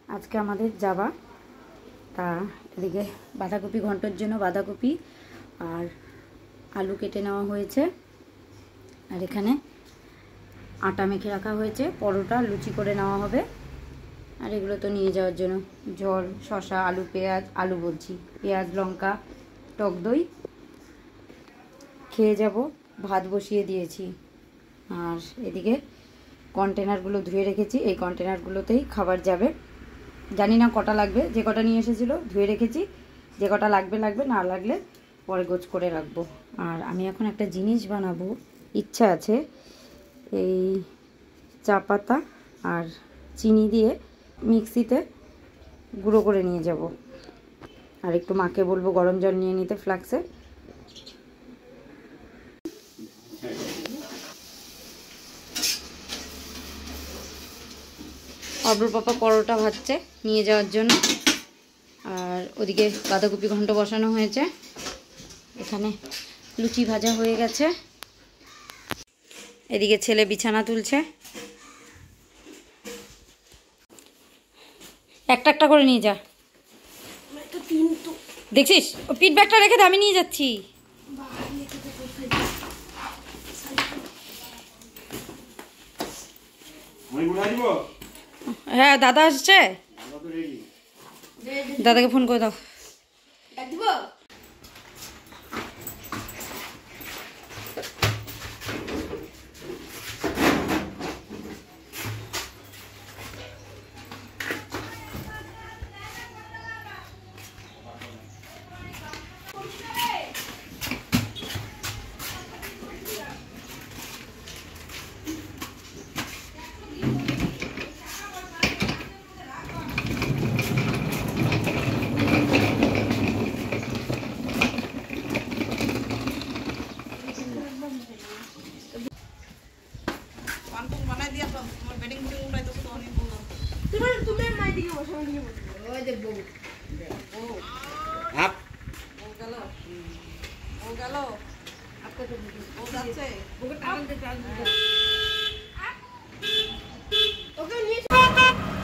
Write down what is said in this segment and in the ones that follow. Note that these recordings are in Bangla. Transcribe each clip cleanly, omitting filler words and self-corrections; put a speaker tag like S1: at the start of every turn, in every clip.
S1: আজকে আমাদের যাবা তা এদিকে বাঁধাকপি ঘন্টর জন্য বাঁধাকপি আর আলু কেটে নেওয়া হয়েছে, আর এখানে আটা মেখে রাখা হয়েছে, পরোটা লুচি করে নেওয়া হবে। আর এগুলো তো নিয়ে যাওয়ার জন্য জল, শসা, আলু, পেঁয়াজ, আলু বলছি পেঁয়াজ, লঙ্কা, টক দই। খেয়ে যাব। ভাত বসিয়ে দিয়েছি। আর এদিকে কন্টেনারগুলো ধুয়ে রেখেছি, এই কন্টেনারগুলোতেই খাবার যাবে। জানি না কটা লাগবে, যে কটা নিয়ে এসেছিলো ধুয়ে রেখেছি, যে কটা লাগবে লাগবে, না লাগলে পরে গোছ করে রাখবো। আর আমি এখন একটা জিনিস বানাবো, ইচ্ছা আছে। এই চা পাতা আর চিনি দিয়ে মিক্সিতে গুঁড়ো করে নিয়ে যাব। আর একটু মাকে বলবো গরম জল নিয়ে নিতে ফ্লাক্সে। অব্র পাপা পরোটা ভাজছে নিয়ে যাওয়ার জন্য। আর ওদিকে বাঁধাকপি ঘন্ট বসানো হয়েছে, এখানে লুচি ভাজা হয়ে গেছে। এদিকে ছেলে বিছানা তুলছে। একটা একটা করে নিয়ে যা, দেখছিস ও পিট ব্যাগটা রেখে দে, আমি নিয়ে যাচ্ছি। হ্যাঁ দাদা আসছে, দাদাকে ফোন করে দাও।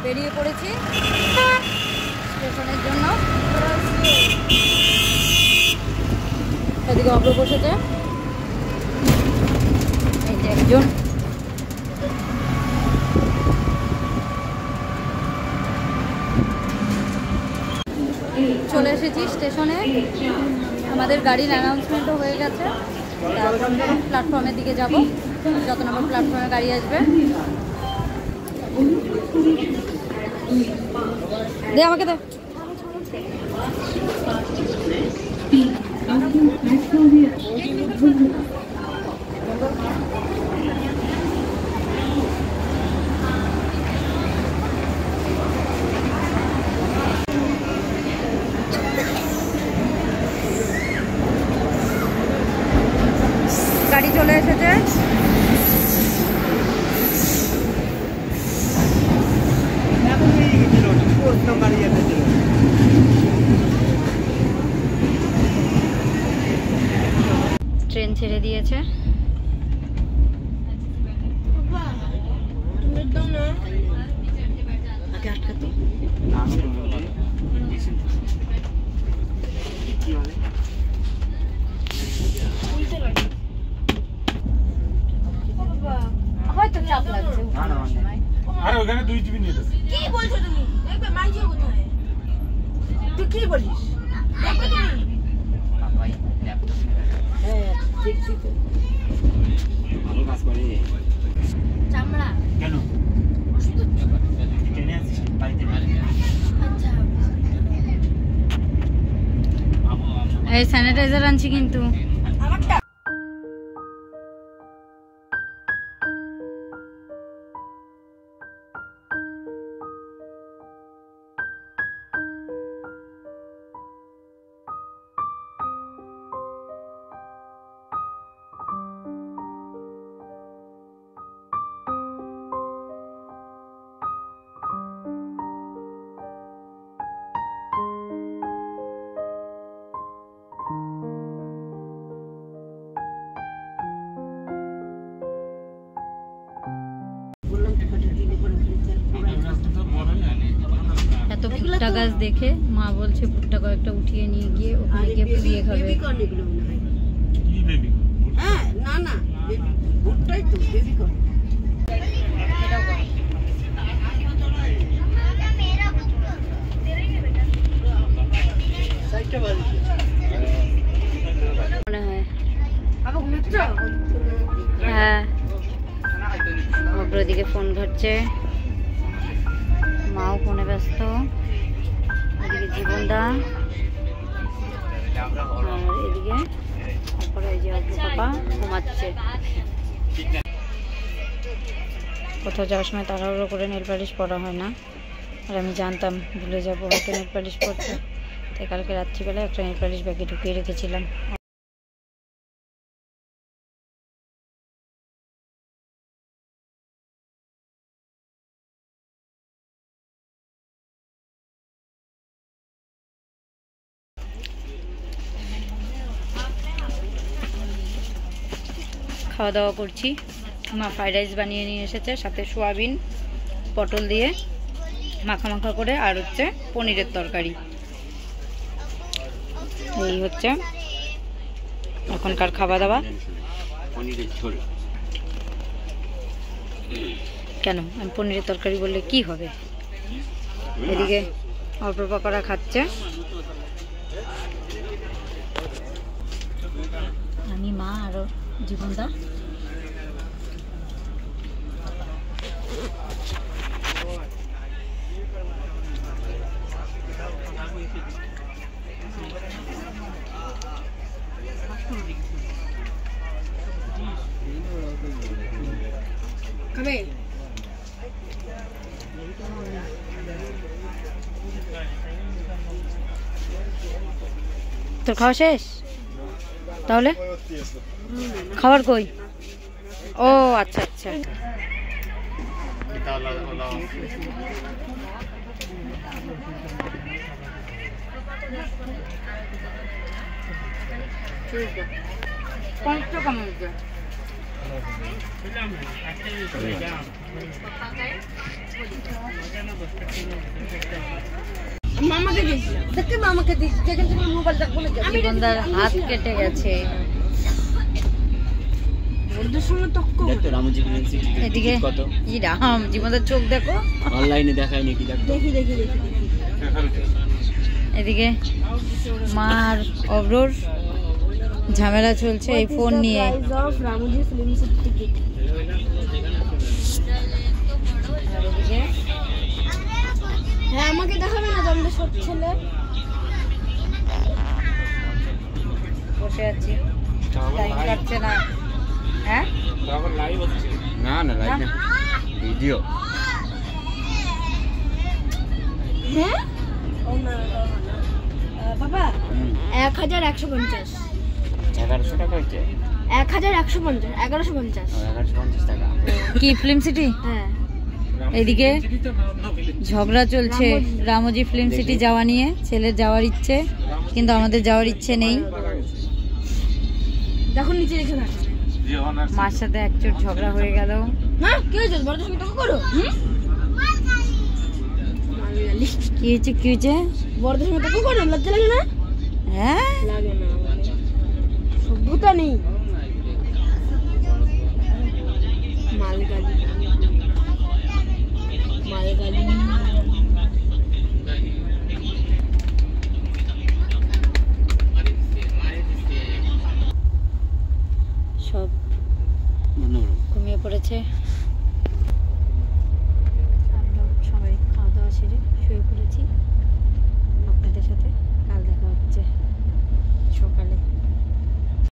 S1: বেরিয়ে পড়েছি স্টেশনের জন্য। এদিকে অব্র বসেছে, এই যে একজন। চলে এসেছি স্টেশনে, আমাদের গাড়ির অ্যানাউন্সমেন্টও হয়ে গেছে। এখন প্ল্যাটফর্মের দিকে যাব, যত নম্বর প্ল্যাটফর্মে গাড়ি আসবে। দে আমাকে দে। গাড়ি চলে এসেছে। ট্রেন ছেড়ে দিয়েছে। হয়তো চাপ লাগছে।
S2: আরে ওখানে 2 জিবি নিয়ে যাচ্ছে।
S3: কি বলছো তুমি? দেখবে মাইজিও কোথায়? তুই কি বলিস? দেখবে তুমি?
S2: ভাই ল্যাপটপ।
S3: হ্যাঁ, দেখছি তো।
S2: ভালো কাজ করে।
S3: চামড়া।
S2: কেন?
S3: ওষুধ
S2: ট্রেনে আছিস বাড়িতে?
S3: আচ্ছা।
S1: এই স্যানিটাইজার আনছি কিন্তু।
S3: আমারটা
S1: ভুট্টা গাছ দেখে মা বলছে ভুট্টা কয়েকটা উঠিয়ে নিয়ে গিয়ে ওখানে গিয়ে পুড়িয়ে খাবে।
S2: কি বেবি?
S3: হ্যাঁ না না ভুট্টাই তো বেবি কর্ন।
S1: মনে হয়
S3: আবার ঘুরছো?
S1: হ্যাঁ। অগ্র দিকে ফোন ঘাটছে, মাও ফোনে ব্যস্ত, এদিকে জীবনদা, আর এদিকে তারপরে এই যে অগ্র পাপা ঘুমাচ্ছে। কোথাও যাওয়ার সময় তাড়াহুড়ো করে নেল পালিশ পরা হয় না, আর আমি জানতাম ভুলে যাবো হয়তো নেল পালিশ পরতে, তাই কালকে রাত্রিবেলা একটা নেল পালিশ ব্যাগে ঢুকিয়ে রেখেছিলাম। খাওয়া দাওয়া করছি, মা ফ্রাইড রাইস বানিয়ে নিয়ে এসেছে, সাথে সোয়াবিন পটল দিয়ে মাখা মাখা করে, আর হচ্ছে পনিরের তরকারি। এই হচ্ছে এখনকার খাওয়া দাওয়া। কেন আমি পনিরের তরকারি বললে কি হবে? এদিকে অল্প পাকড়া খাচ্ছে, আমি মা আরো জীবনদা।
S3: খাবে?
S1: তোর খাওয়া শেষ? তাহলে খাবার কই? ও আচ্ছা আচ্ছা।
S3: মামাকে দিয়েছি, দেখতে মামাকে দিয়েছি, যেখান থেকে মোবাইল দেখবো না।
S1: জীবনদার হাত কেটে গেছে।
S3: ওদের সঙ্গে তক্ক।
S1: এদিকে ই রাম, জীবনদার চোখ দেখো,
S2: অনলাইনে দেখায় নাকি?
S3: দেখি দেখি দেখি।
S1: এদিকে মার অব্রোর ঝামেলা চলছে এই ফোন নিয়ে।
S3: Ramoji Film City ticket.
S1: আর এদিকে
S3: হ্যাঁ আমাকে দেখাবে না আমাদের সব ছেলে।
S1: বসে আছি, টাইম কাটছে না। হ্যাঁ
S2: লাইভ হচ্ছে না? না লাইভ না, ভিডিও।
S3: হ্যাঁ ও না বাবা 1150।
S2: 1100 টাকা হচ্ছে?
S3: 1150, 1150।
S2: 1150 টাকা।
S1: কি ফিল্ম সিটি?
S3: হ্যাঁ
S1: এদিকে ঝগড়া চলছে রামজি ফিল্ম সিটি যাওয়া নিয়ে। ছেলের যাওয়ার ইচ্ছে, কিন্তু আমাদের যাওয়ার ইচ্ছে নেই।
S3: দেখো নিচে রেখে থাক।
S1: মার সাথে একচোট ঝগড়া হয়ে গেল।
S3: না কি হয়েছে? বড় সঙ্গে তক করো।
S1: কি হয়েছে কি হয়েছে?
S3: বড়দের সঙ্গে তক করো, লজ্জা লাগে না?
S1: হ্যাঁ
S3: লাগে না, সভ্যতা নেই। মালগাড়ি মালগাড়ি।
S1: সব ঘুমিয়ে পড়েছে, আমরা সবাই খাওয়া দাওয়া সেরে শুয়ে পড়েছি।